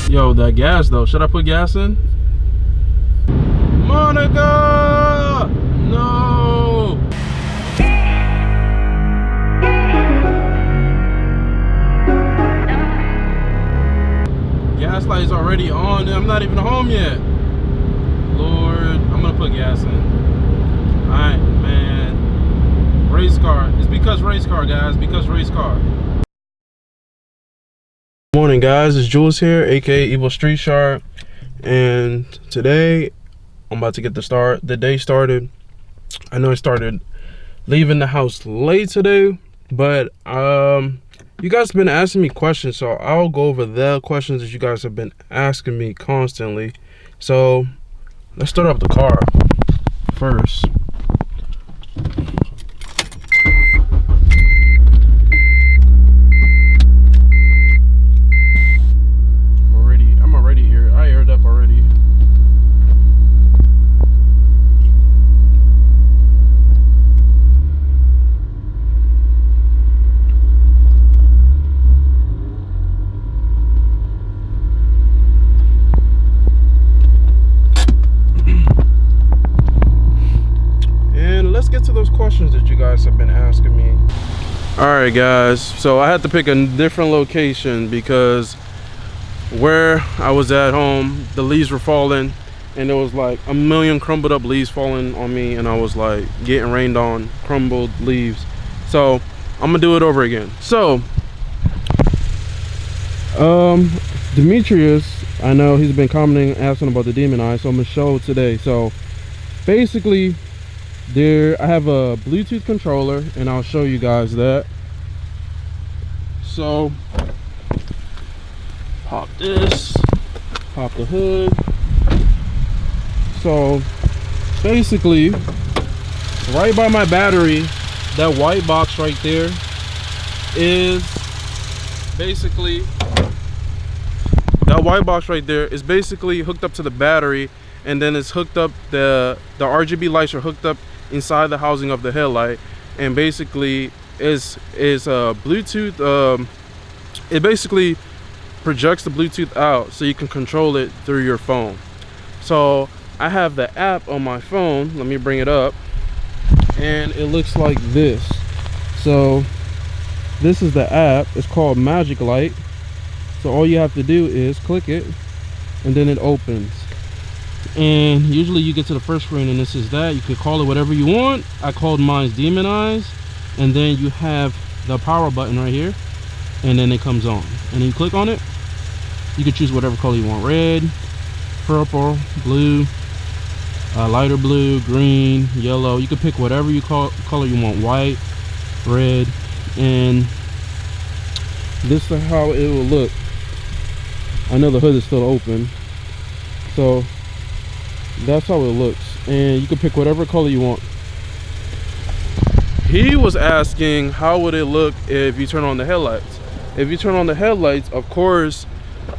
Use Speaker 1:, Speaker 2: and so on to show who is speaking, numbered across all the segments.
Speaker 1: Yo, that gas though. Should I put gas in? Monica! No! Gas light is already on and I'm not even home yet. Lord, I'm gonna put gas in. Alright, man. Race car. It's because race car, guys. Because race car. Morning, guys. It's Jules here, aka Evil Street Shark, and today I'm about to get the day started. I know I started leaving the house late today, but you guys have been asking me questions, so I'll go over the questions that you guys have been asking me constantly. So let's start off the car first. I'm already here. I aired up already. And let's get to those questions that you guys have been asking me. Alright guys, so I had to pick a different location because where I was at home, the leaves were falling and there was like a million crumbled up leaves falling on me, and I was like getting rained on, crumbled leaves. So I'm gonna do it over again. So Demetrius, I know he's been commenting, asking about the demon eye, so I'm gonna show it today. So basically I have a Bluetooth controller and I'll show you guys that. So pop this, pop the hood. So basically right by my battery, that white box right there is basically hooked up to the battery, and then it's hooked up, the RGB lights are hooked up inside the housing of the headlight, and basically is Bluetooth. It basically projects the Bluetooth out so you can control it through your phone. So I have the app on my phone. Let me bring it up, and it looks like this. So this is the app. It's called Magic Light. So all you have to do is click it and then it opens, and usually you get to the first screen and this is that. You could call it whatever you want. I called mine Demon Eyes, and then you have the power button right here, and then it comes on, and then you click on it. You can choose whatever color you want: red, purple, blue, lighter blue, green, yellow. You can pick whatever color you want: white, red. And this is how it will look. I know the hood is still open, so that's how it looks, and you can pick whatever color you want. He was asking how would it look if you turn on the headlights. If you turn on the headlights, of course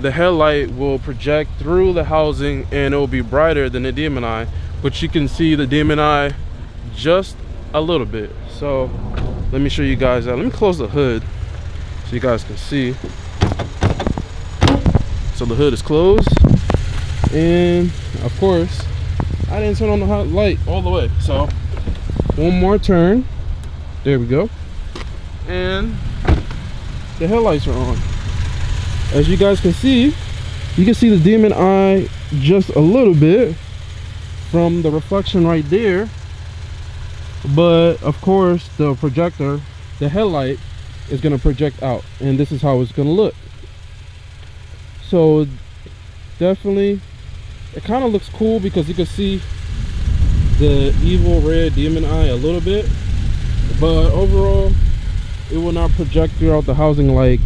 Speaker 1: the headlight will project through the housing and it will be brighter than the Demon Eye, but you can see the Demon Eye just a little bit. So let me show you guys that. Let me close the hood so you guys can see. So the hood is closed, and of course I didn't turn on the light all the way. So one more turn, there we go, and the headlights are on. As you guys can see, you can see the Demon Eye just a little bit from the reflection right there, but of course the projector, the headlight, is going to project out, and this is how it's going to look. So definitely it kind of looks cool because you can see the evil red Demon Eye a little bit, but overall it will not project throughout the housing like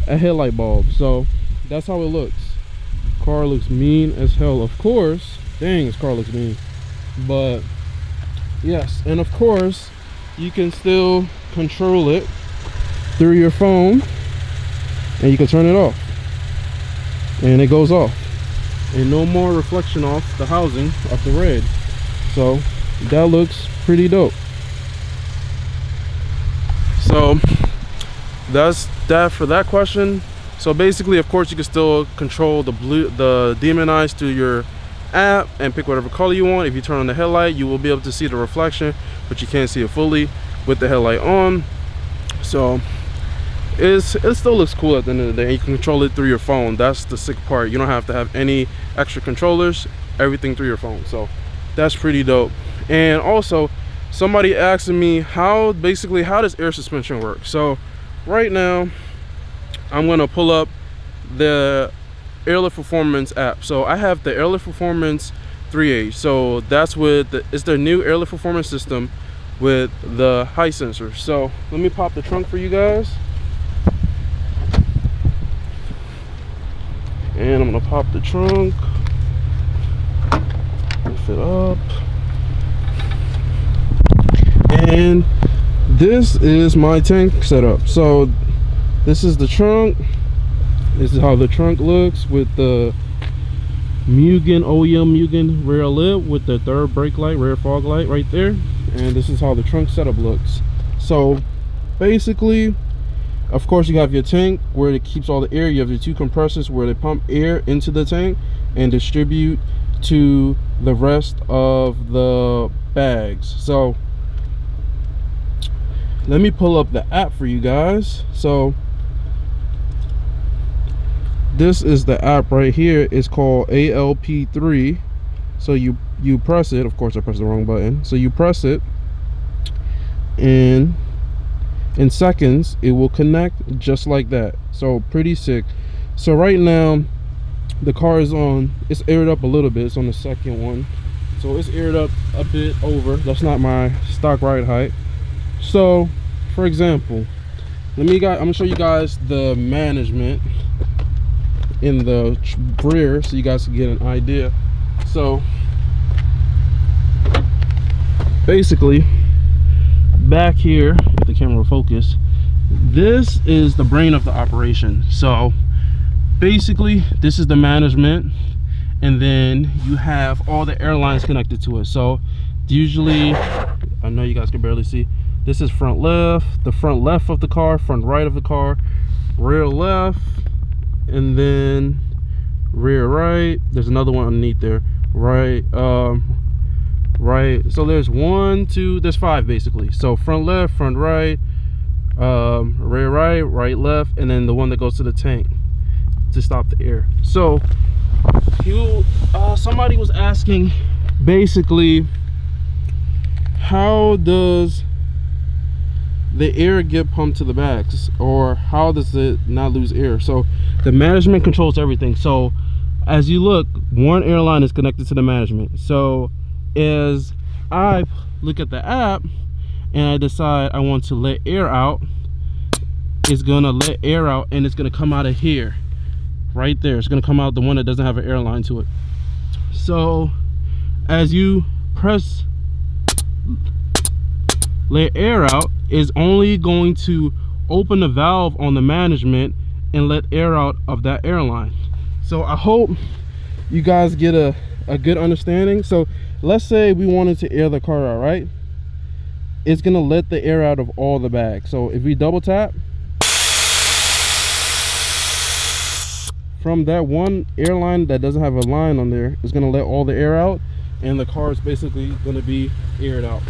Speaker 1: a headlight bulb. So that's how it looks. Car looks mean as hell, of course. Dang, this car looks mean. But Yes, and of course you can still control it through your phone, and you can turn it off and it goes off, and no more reflection off the housing of the red. So that looks pretty dope. So that's that for that question. So basically, of course, you can still control the demon eyes through your app and pick whatever color you want. If you turn on the headlight, you will be able to see the reflection, but you can't see it fully with the headlight on. So it still looks cool at the end of the day. You can control it through your phone. That's the sick part. You don't have to have any extra controllers, everything through your phone. So that's pretty dope. And also, somebody asking me how does air suspension work. So right now I'm gonna pull up the Airlift Performance app. So I have the Airlift Performance 3H. So that's it's their new Airlift Performance system with the height sensor. So let me pop the trunk for you guys. And I'm gonna pop the trunk, lift it up. And this is my tank setup. So this is the trunk. This is how the trunk looks with the Mugen OEM Mugen rear lip with the third brake light, rear fog light right there. And this is how the trunk setup looks. So basically, of course, you have your tank where it keeps all the air. You have your two compressors where they pump air into the tank and distribute to the rest of the bags. So let me pull up the app for you guys. So this is the app right here. It's called ALP3. So you press it. Of course I pressed the wrong button. So you press it, and in seconds it will connect just like that. So pretty sick. So right now the car is on, it's aired up a little bit. It's on the second one, so it's aired up a bit over. That's not my stock ride height. So for example, I'm gonna show you guys the management in the rear so you guys can get an idea. So basically, back here, if the camera will focus, this is the brain of the operation. So basically, this is the management, and then you have all the airlines connected to it. So usually, I know you guys can barely see, this is front left, the front left of the car, front right of the car, rear left, and then rear right. There's another one underneath there, right, right. So there's there's 5 basically. So front left, front right, rear right, right left, and then the one that goes to the tank to stop the air. So somebody was asking basically, how does the air get pumped to the bags, or how does it not lose air? So the management controls everything. So as you look, one airline is connected to the management. So as I look at the app and I decide I want to let air out, it's gonna let air out, and it's gonna come out of here right there. It's gonna come out the one that doesn't have an airline to it. So as you press let air out, is only going to open the valve on the management and let air out of that airline. So I hope you guys get a good understanding. So let's say we wanted to air the car out, right? It's gonna let the air out of all the bags. So if we double tap, from that one airline that doesn't have a line on there, it's gonna let all the air out, and the car is basically gonna be aired out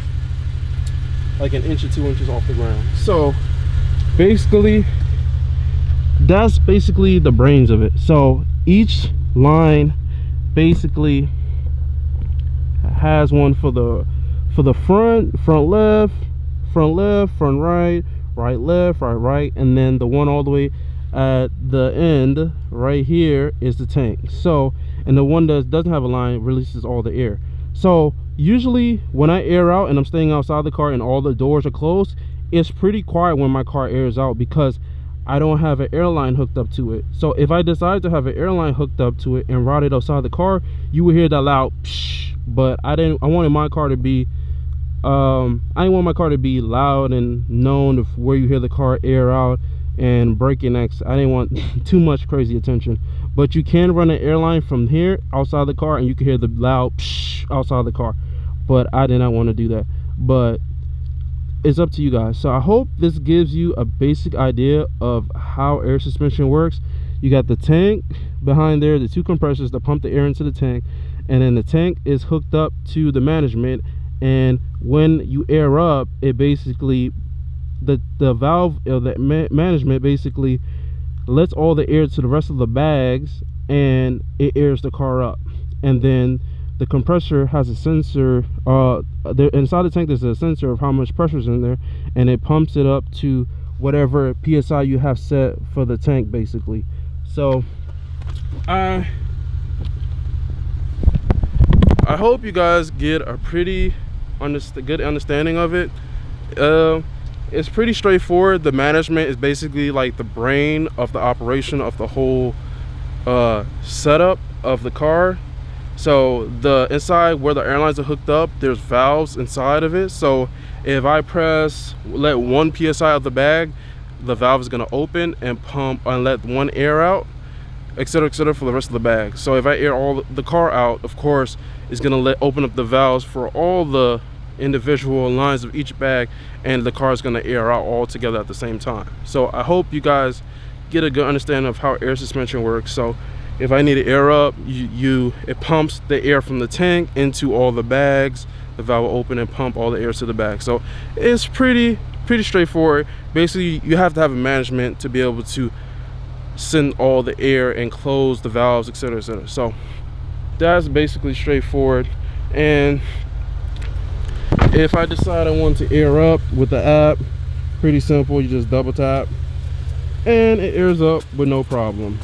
Speaker 1: like 1 inch or 2 inches off the ground. So basically, that's basically the brains of it. So each line basically has one for the front left, front right, right left, right, and then the one all the way at the end right here is the tank. So, and the one that doesn't have a line releases all the air. So usually when I air out and I'm staying outside the car and all the doors are closed, it's pretty quiet when my car airs out because I don't have an airline hooked up to it. So if I decide to have an airline hooked up to it and route it outside the car, you will hear that loud psh. But I wanted my car to be I didn't want my car to be loud and known of where you hear the car air out and braking next. I didn't want too much crazy attention. But you can run an airline from here outside the car, and you can hear the loud psh outside the car. But I did not want to do that. But it's up to you guys. So I hope this gives you a basic idea of how air suspension works. You got the tank behind there, the two compressors that pump the air into the tank, and then the tank is hooked up to the management. And when you air up, it basically the valve of the management basically lets all the air to the rest of the bags, and it airs the car up. And then the compressor has a sensor inside the tank. There's a sensor of how much pressure is in there, and it pumps it up to whatever psi you have set for the tank basically. So I hope you guys get a pretty good understanding of it. It's pretty straightforward. The management is basically like the brain of the operation of the whole setup of the car. So the inside where the airlines are hooked up, there's valves inside of it. So if I let 1 psi of the bag, the valve is going to open and pump and let 1 air out, etc., etc., for the rest of the bag. So if I air all the car out, of course, it's going to open up the valves for all the individual lines of each bag, and the car is going to air out all together at the same time. So I hope you guys get a good understanding of how air suspension works. So if I need to air up, it pumps the air from the tank into all the bags. The valve will open and pump all the air to the bag. So it's pretty straightforward. Basically, you have to have a management to be able to send all the air and close the valves, etc., etc. So that's basically straightforward. And if I decide I want to air up with the app, pretty simple. You just double tap and it airs up with no problem.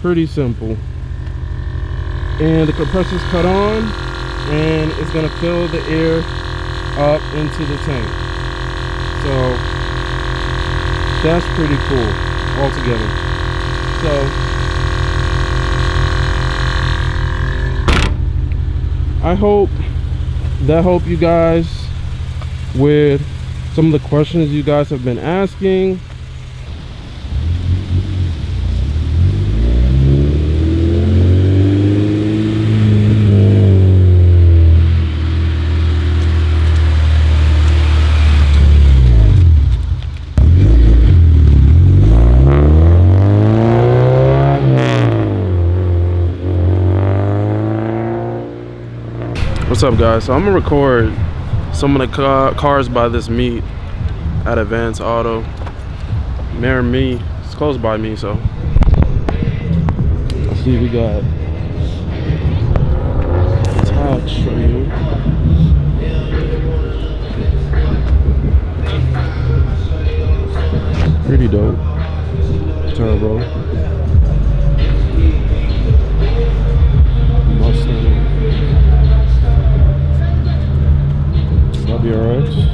Speaker 1: Pretty simple. And the compressor's cut on, and it's gonna fill the air up into the tank. So that's pretty cool altogether. So I hope that helped you guys with some of the questions you guys have been asking. What's up, guys? So I'm gonna record some of the cars by this meet at Advance Auto near me. It's close by me, so let's see. We got attached for you. Pretty dope. Turbo. Mustang. WRX.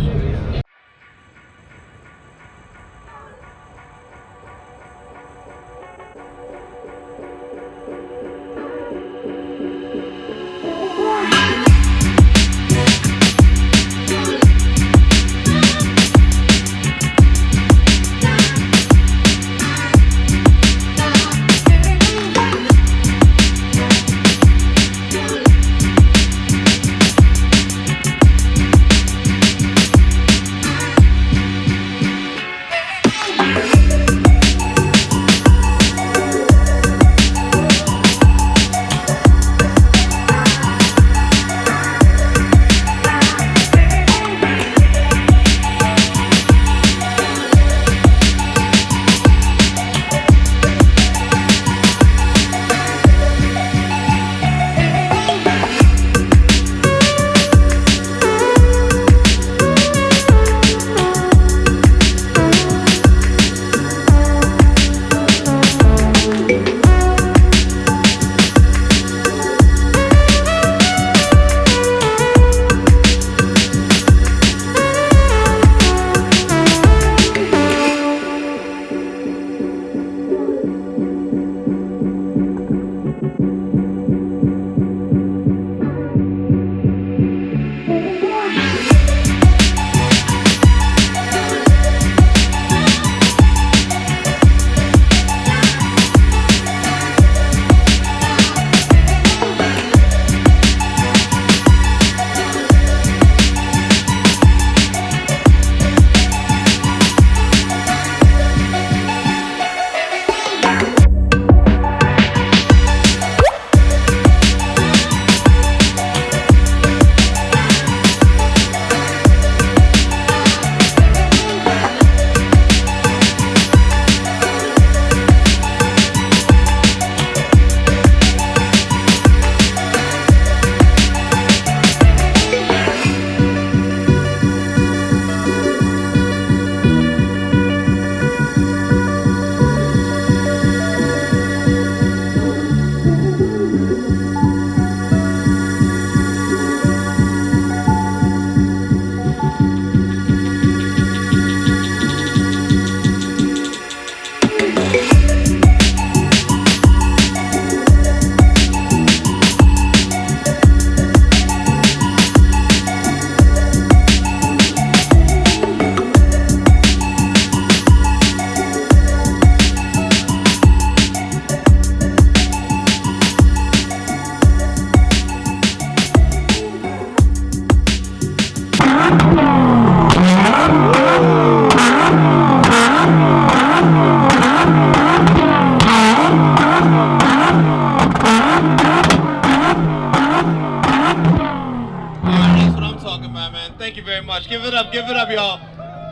Speaker 2: very much. Give it up, y'all.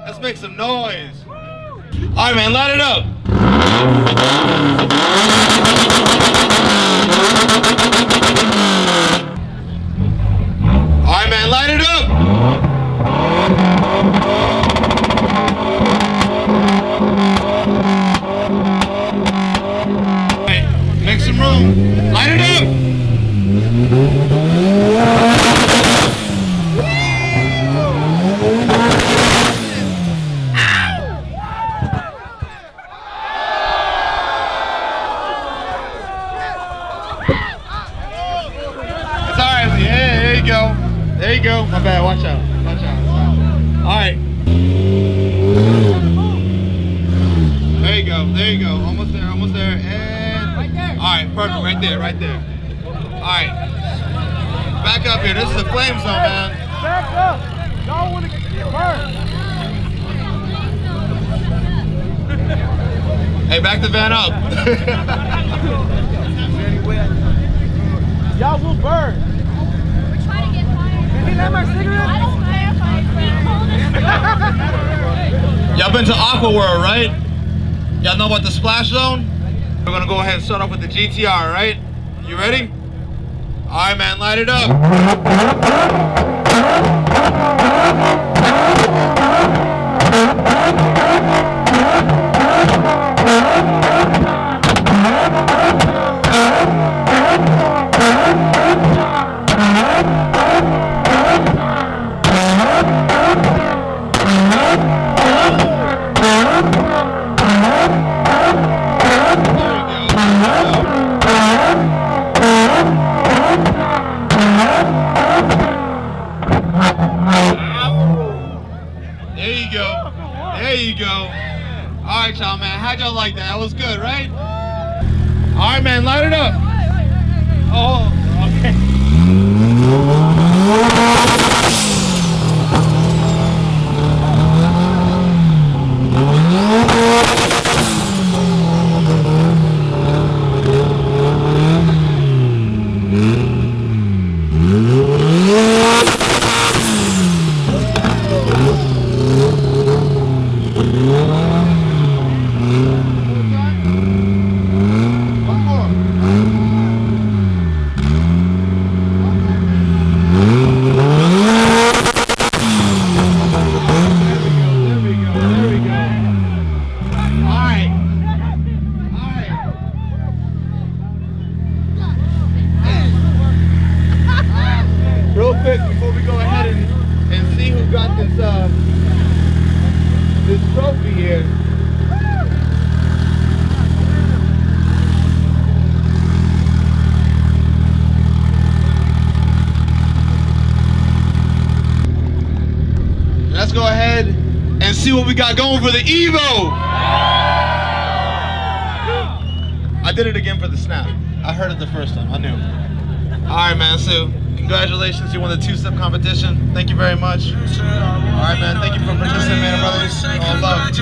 Speaker 2: Let's make some noise. All right, man, light it up. All right, man, light it up. All right, make some room. Light it up. There you go. My bad. Watch out. Watch out. All right. There you go. There you go. Almost there. Almost there. And right there. All right. Perfect. Right there. Right there. All right. Back up here. This is the flame zone, man.
Speaker 3: Back up. Y'all want to get burned.
Speaker 2: Hey, back the van up.
Speaker 3: Y'all will burn.
Speaker 2: Y'all been to Aqua World, right? Y'all know about the splash zone? We're gonna go ahead and start off with the GTR, right? You ready? All right, man, light it up. There you go. All right, y'all, man. How'd y'all like that? That was good, right? All right, man. Light it up. Oh, okay. Before we go ahead and see who got this this trophy here. Let's go ahead and see what we got going for the Evo. I did it again for the snap. I heard it the first time. I knew. All right, man. So congratulations, you won the two-step competition. Thank you very much. All right, man. Thank you for participating, brothers. All love.